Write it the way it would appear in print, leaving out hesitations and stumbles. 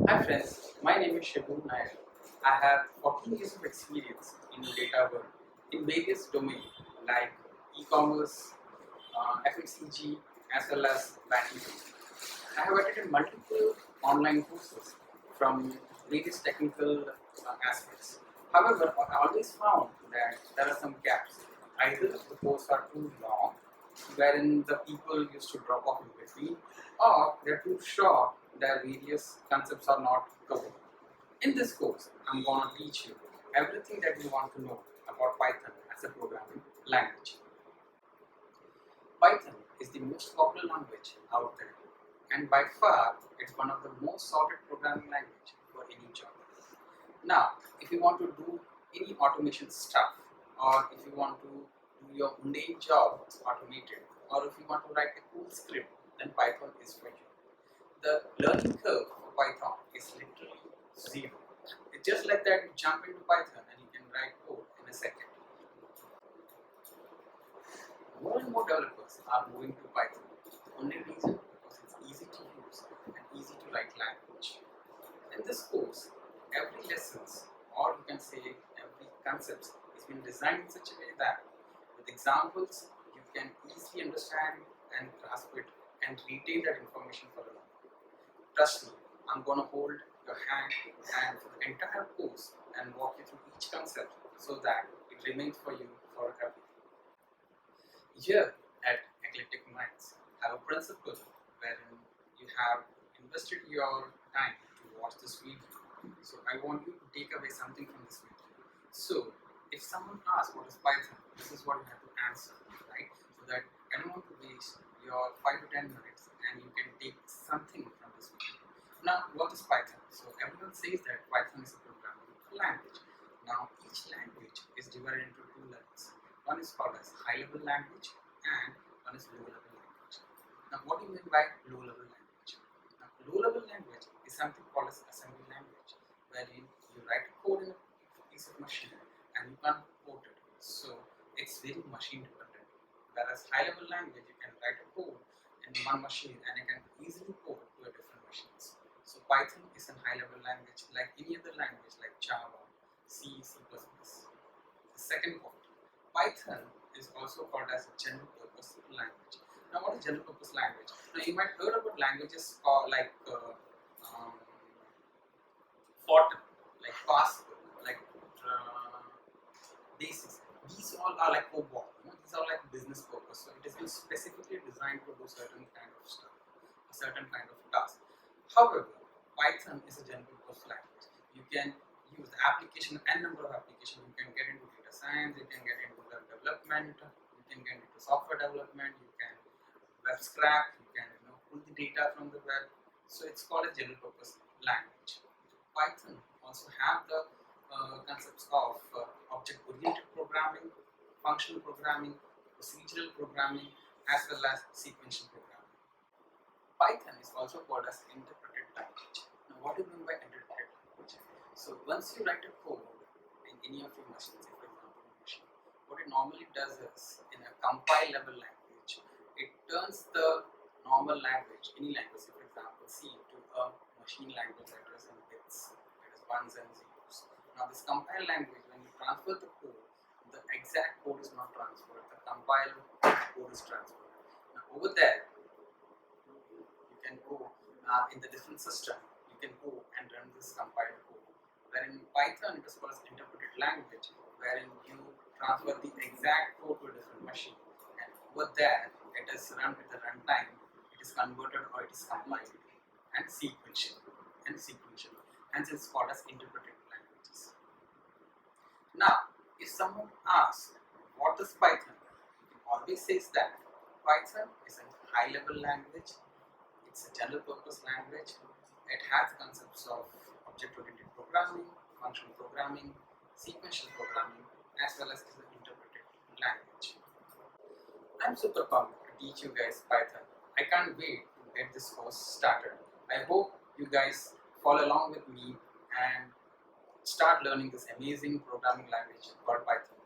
Hi friends, my name is Shibu Nair. I have 14 years of experience in data world in various domains like e-commerce, FMCG, as well as banking. I have attended multiple online courses from various technical aspects. However, I always found that there are some gaps. Either the courses are too long, wherein the people used to drop off in between, or they're too short, their various concepts are not covered. In this course, I'm going to teach you everything that you want to know about Python as a programming language. Python is the most popular language out there, and by far it's one of the most sorted programming language for any job. Now, if you want to do any automation stuff, or if you want to do your mundane job automated, or if you want to write a cool script, then Python is for you. The learning curve for Python is literally zero. It's just like that you jump into Python and you can write code in a second. More and more developers are moving to Python. The only reason because it's easy to use and easy to write language. In this course, every lessons, or you can say every concepts, is been designed in such a way that with examples you can easily understand and grasp it and retain that information for a long time. Trust me, I'm gonna hold your hand and for the entire course and walk you through each concept so that it remains for you forever. Here at eclecticmindz have a principle wherein you have invested your time to watch this video. So I want you to take away something from this video. So if someone asks what is Python, this is what you have to answer, right? So that I don't want to waste your 5 to 10 minutes and you can take something from this video. Now, what is Python? So everyone says that Python is a programming language. Now, each language is divided into two levels. One is called as high-level language and one is low-level language. Now, what do you mean by low-level language? Now, low-level language is something called as assembly language, wherein you write a code in a piece of machine and you can code it. So, it's very machine dependent. Whereas high-level language, you can write a code in one machine and it can easily code to a different machines. So, Python is a high-level language like any other language like Java, C, C++. The second point, Python is also called as a general purpose language. Now, what is general purpose language? Now, you might heard about languages like Fortran, like Pascal, like Basis. These all are like COBOL. These are like business purpose. So it has been specifically designed to do certain kind of stuff, a certain kind of task. However, Python is a general purpose language. You can use the application, n number of applications. You can get into data science, you can get into web development, you can get into software development, you can web scrap, you can pull the data from the web. So it's called a general purpose language. Python also have the concepts of object-oriented programming, functional programming, procedural programming, as well as sequential programming. Python is also called as interpreted language. Now, what do you mean by interpreted language? So, once you write a code in any of your machines, say for example, a machine, what it normally does is in a compile level language, it turns the normal language, any language, say for example, C, to a machine language that is in bits, that is ones and zeros. Now, this compile language, when you transfer the code, the exact code is not transferred, the compile code is transferred. Now, over there, you can go in the different system, you can go and run this compiled code. Wherein Python, it is called as interpreted language, wherein you transfer the exact code to a different machine, and over there, it is run with the runtime, it is converted or it is compiled and sequential. Hence, it's called as interpreted languages. Now, if someone asks, what is Python? It always says that Python is a high-level language, it's a general purpose language, it has concepts of object-oriented programming, functional programming, sequential programming, as well as an interpreted language. I'm super pumped to teach you guys Python. I can't wait to get this course started. I hope you guys follow along with me and start learning this amazing programming language called Python.